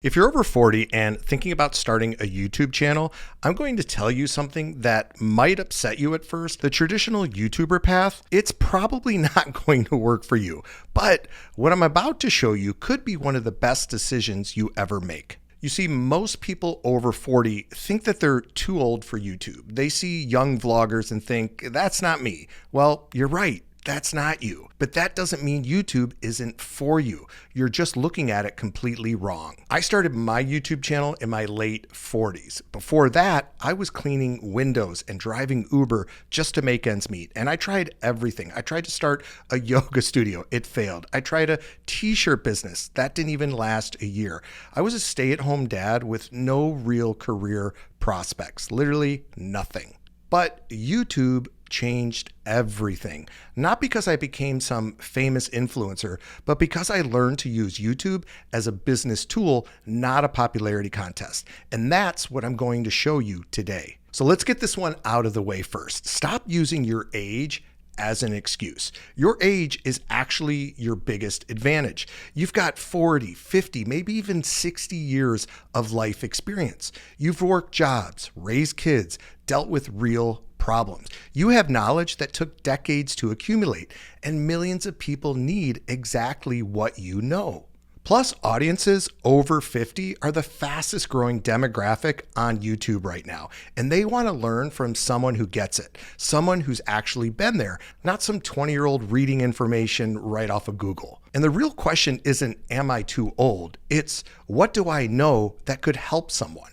If you're over 40 and thinking about starting a YouTube channel, I'm going to tell you something that might upset you at first. The traditional YouTuber path, it's probably not going to work for you. But what I'm about to show you could be one of the best decisions you ever make. You see, most people over 40 think that they're too old for YouTube. They see young vloggers and think, that's not me. Well, you're right. That's not you. But that doesn't mean YouTube isn't for you. You're just looking at it completely wrong. I started my YouTube channel in my late 40s. Before that, I was cleaning windows and driving Uber just to make ends meet. And I tried everything. I tried to start a yoga studio. It failed. I tried a t-shirt business. That didn't even last a year. I was a stay-at-home dad with no real career prospects, literally nothing. But YouTube changed everything. Not because I became some famous influencer, but because I learned to use YouTube as a business tool, not a popularity contest. And that's what I'm going to show you today. So let's get this one out of the way first. Stop using your age as an excuse. Your age is actually your biggest advantage. You've got 40, 50, maybe even 60 years of life experience. You've worked jobs, raised kids, dealt with real problems. You have knowledge that took decades to accumulate, and millions of people need exactly what you know. Plus, audiences over 50 are the fastest growing demographic on YouTube right now, and they want to learn from someone who gets it, someone who's actually been there, not some 20-year-old reading information right off of Google. And the real question isn't, am I too old? It's, what do I know that could help someone?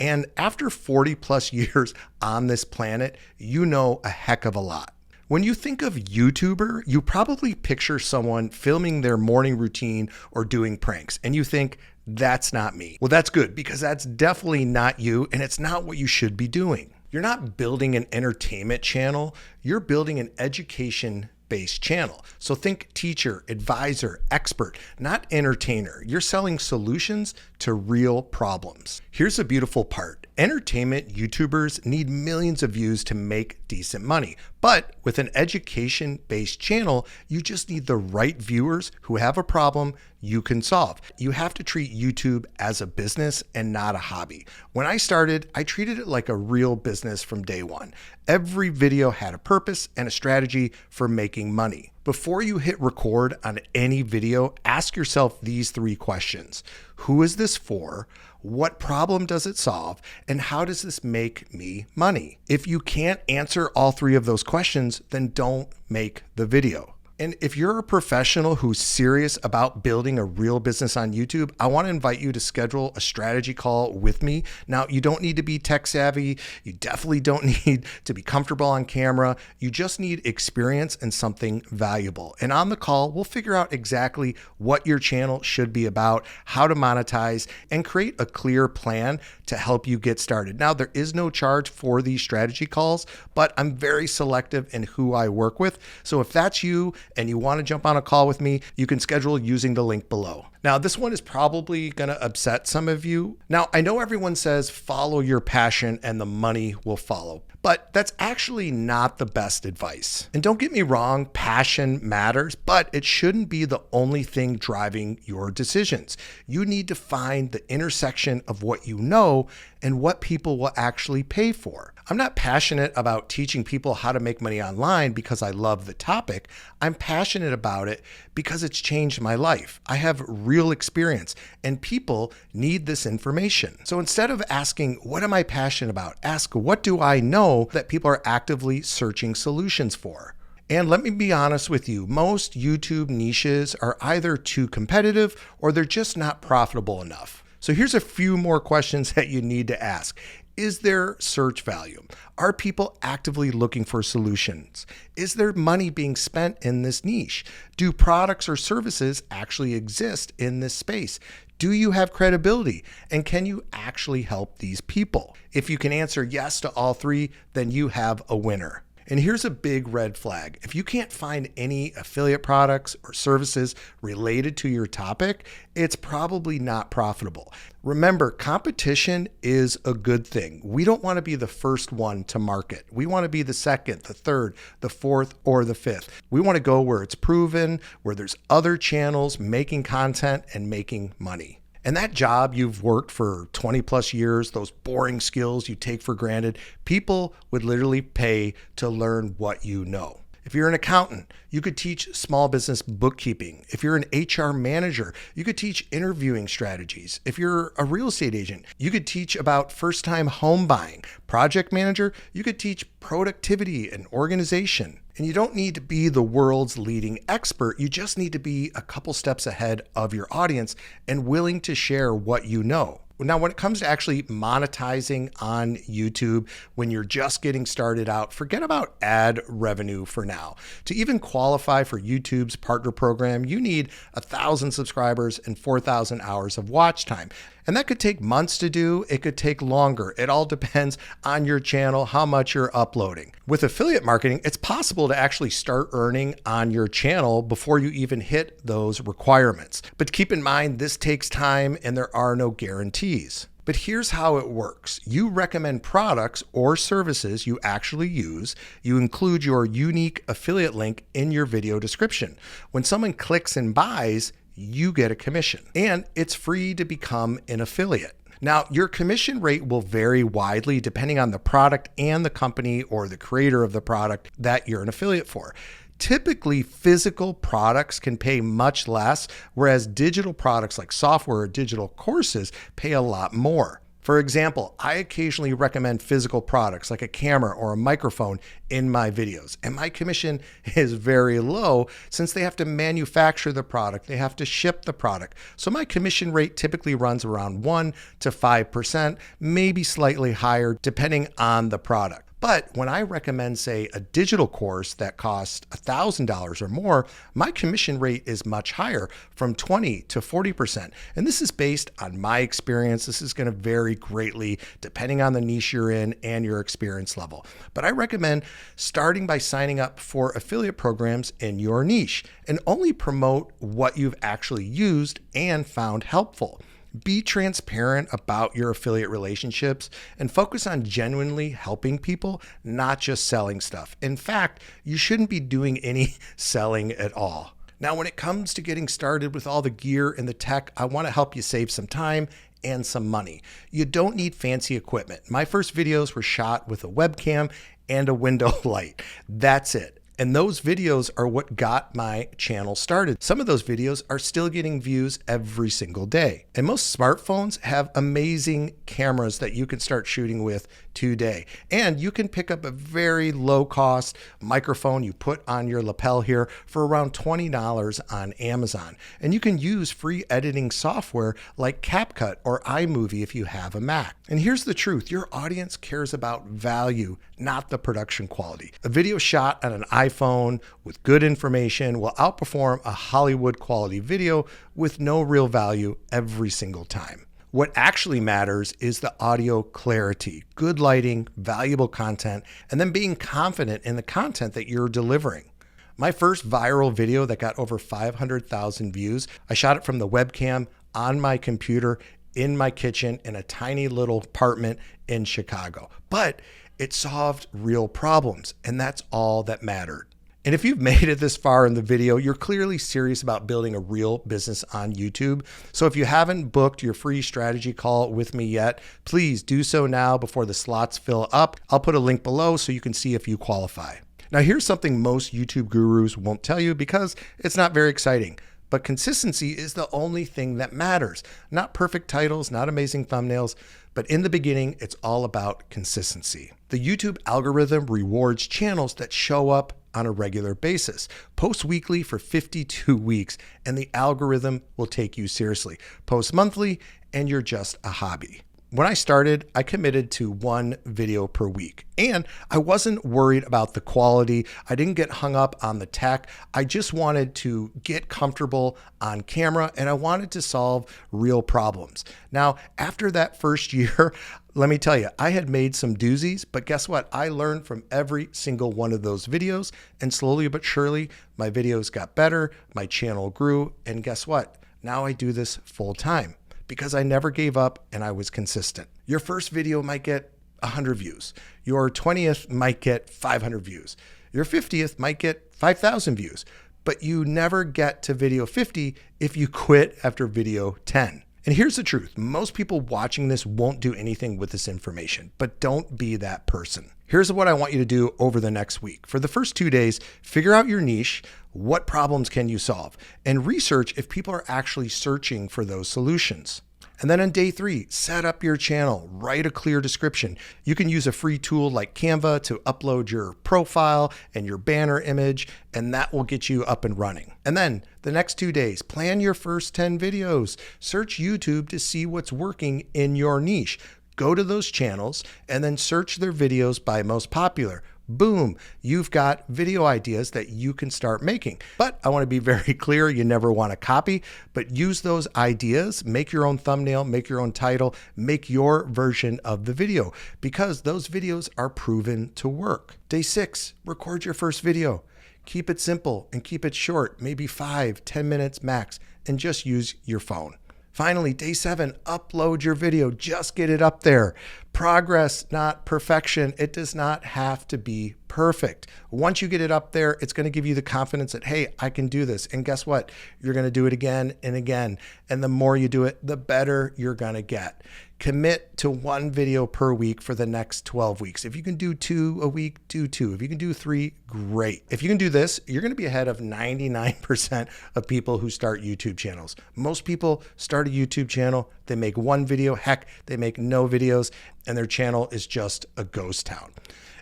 And after 40 plus years on this planet, you know a heck of a lot. When you think of YouTuber, you probably picture someone filming their morning routine or doing pranks, and you think, that's not me. Well, that's good, because that's definitely not you, and it's not what you should be doing. You're not building an entertainment channel, you're building an education-based channel. So think teacher, advisor, expert, not entertainer. You're selling solutions to real problems. Here's the beautiful part. Entertainment YouTubers need millions of views to make decent money. But with an education-based channel, you just need the right viewers who have a problem you can solve. You have to treat YouTube as a business and not a hobby. When I started, I treated it like a real business from day one. Every video had a purpose and a strategy for making money. Before you hit record on any video, ask yourself these three questions. Who is this for? What problem does it solve? And how does this make me money? If you can't answer all three of those questions, then don't make the video. And if you're a professional who's serious about building a real business on YouTube, I want to invite you to schedule a strategy call with me. Now, you don't need to be tech savvy. You definitely don't need to be comfortable on camera. You just need experience and something valuable. And on the call, we'll figure out exactly what your channel should be about, how to monetize, and create a clear plan to help you get started. Now, there is no charge for these strategy calls, but I'm very selective in who I work with. So if that's you, and you want to jump on a call with me, you can schedule using the link below. Now, this one is probably going to upset some of you. Now, I know everyone says follow your passion and the money will follow, but that's actually not the best advice. And don't get me wrong, passion matters, but it shouldn't be the only thing driving your decisions. You need to find the intersection of what you know and what people will actually pay for. I'm not passionate about teaching people how to make money online because I love the topic. I'm passionate about it because it's changed my life. I have real experience and people need this information. So instead of asking, what am I passionate about? Ask, what do I know that people are actively searching solutions for? And let me be honest with you, most YouTube niches are either too competitive or they're just not profitable enough. So here's a few more questions that you need to ask. Is there search value? Are people actively looking for solutions? Is there money being spent in this niche? Do products or services actually exist in this space? Do you have credibility? And can you actually help these people? If you can answer yes to all three, then you have a winner. And here's a big red flag. If you can't find any affiliate products or services related to your topic, it's probably not profitable. Remember, competition is a good thing. We don't want to be the first one to market. We want to be the second, the third, the fourth, or the fifth. We want to go where it's proven, where there's other channels making content and making money. And that job you've worked for 20 plus years, those boring skills you take for granted, people would literally pay to learn what you know. If you're an accountant, you could teach small business bookkeeping. If you're an HR manager, you could teach interviewing strategies. If you're a real estate agent, you could teach about first-time home buying. Project manager, you could teach productivity and organization. And you don't need to be the world's leading expert. You just need to be a couple steps ahead of your audience and willing to share what you know. Now, when it comes to actually monetizing on YouTube, when you're just getting started out, forget about ad revenue for now. To even qualify for YouTube's partner program, you need 1,000 subscribers and 4,000 hours of watch time. And that could take months to do. It could take longer. It all depends on your channel, how much you're uploading. With affiliate marketing, it's possible to actually start earning on your channel before you even hit those requirements. But keep in mind, this takes time and there are no guarantees. But here's how it works. You recommend products or services you actually use. You include your unique affiliate link in your video description. When someone clicks and buys, you get a commission, and it's free to become an affiliate. Now, your commission rate will vary widely depending on the product and the company or the creator of the product that you're an affiliate for. Typically, physical products can pay much less, whereas digital products like software or digital courses pay a lot more. For example, I occasionally recommend physical products like a camera or a microphone in my videos, and my commission is very low since they have to manufacture the product, they have to ship the product. So my commission rate typically runs around 1 to 5%, maybe slightly higher depending on the product. But when I recommend, say, a digital course that costs $1,000 or more, my commission rate is much higher, from 20 to 40%. And this is based on my experience. This is going to vary greatly depending on the niche you're in and your experience level. But I recommend starting by signing up for affiliate programs in your niche and only promote what you've actually used and found helpful. Be transparent about your affiliate relationships and focus on genuinely helping people, not just selling stuff. In fact, you shouldn't be doing any selling at all. Now, when it comes to getting started with all the gear and the tech, I want to help you save some time and some money. You don't need fancy equipment. My first videos were shot with a webcam and a window light. That's it. And those videos are what got my channel started. Some of those videos are still getting views every single day. And most smartphones have amazing cameras that you can start shooting with today. And you can pick up a very low cost microphone you put on your lapel here for around $20 on Amazon. And you can use free editing software like CapCut or iMovie if you have a Mac. And here's the truth, your audience cares about value, not the production quality. A video shot on an iPhone with good information will outperform a Hollywood quality video with no real value every single time. What actually matters is the audio clarity, good lighting, valuable content, and then being confident in the content that you're delivering. My first viral video that got over 500,000 views, I shot it from the webcam on my computer in my kitchen in a tiny little apartment in Chicago. But it solved real problems, and that's all that mattered. And if you've made it this far in the video, you're clearly serious about building a real business on YouTube. So if you haven't booked your free strategy call with me yet, please do so now before the slots fill up. I'll put a link below so you can see if you qualify. Now, here's something most YouTube gurus won't tell you because it's not very exciting. But consistency is the only thing that matters. Not perfect titles, not amazing thumbnails, but in the beginning, it's all about consistency. The YouTube algorithm rewards channels that show up on a regular basis. Post weekly for 52 weeks, and the algorithm will take you seriously. Post monthly, and you're just a hobby. When I started, I committed to 1 video per week, and I wasn't worried about the quality. I didn't get hung up on the tech. I just wanted to get comfortable on camera, and I wanted to solve real problems. Now, after that first year, let me tell you, I had made some doozies, but guess what? I learned from every single one of those videos, and slowly but surely, my videos got better, my channel grew, and guess what? Now I do this full time, because I never gave up and I was consistent. Your first video might get 100 views. Your 20th might get 500 views. Your 50th might get 5,000 views. But you never get to video 50 if you quit after video 10. And here's the truth. Most people watching this won't do anything with this information, but don't be that person. Here's what I want you to do over the next week. For the first 2 days, figure out your niche. What problems can you solve? And research if people are actually searching for those solutions. And then on day 3, set up your channel, write a clear description. You can use a free tool like Canva to upload your profile and your banner image, and that will get you up and running. And then the next 2 days, plan your first 10 videos. Search YouTube to see what's working in your niche. Go to those channels and then search their videos by most popular. Boom, you've got video ideas that you can start making. But I want to be very clear, you never want to copy, but use those ideas, make your own thumbnail, make your own title, make your version of the video, because those videos are proven to work. Day 6, record your first video. Keep it simple and keep it short, maybe 5-10 minutes max, and just use your phone. Finally, day 7, upload your video. Just get it up there. Progress, not perfection. It does not have to be perfect. Once you get it up there, it's going to give you the confidence that, hey, I can do this. And guess what? You're going to do it again and again. And the more you do it, the better you're going to get. Commit to 1 video per week for the next 12 weeks. If you can do 2 a week, do 2. If you can do 3, great. If you can do this, you're going to be ahead of 99% of people who start YouTube channels. Most people start a YouTube channel, they make 1 video, heck, they make no videos, and their channel is just a ghost town.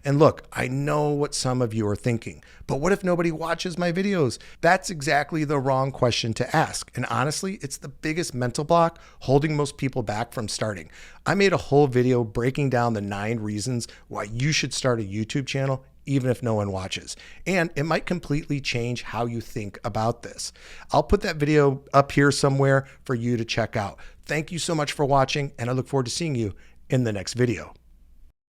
And look, I know what some of you are thinking, but what if nobody watches my videos? That's exactly the wrong question to ask. And honestly, it's the biggest mental block holding most people back from starting. I made a whole video breaking down the 9 reasons why you should start a YouTube channel, even if no one watches. And it might completely change how you think about this. I'll put that video up here somewhere for you to check out. Thank you so much for watching, and I look forward to seeing you in the next video.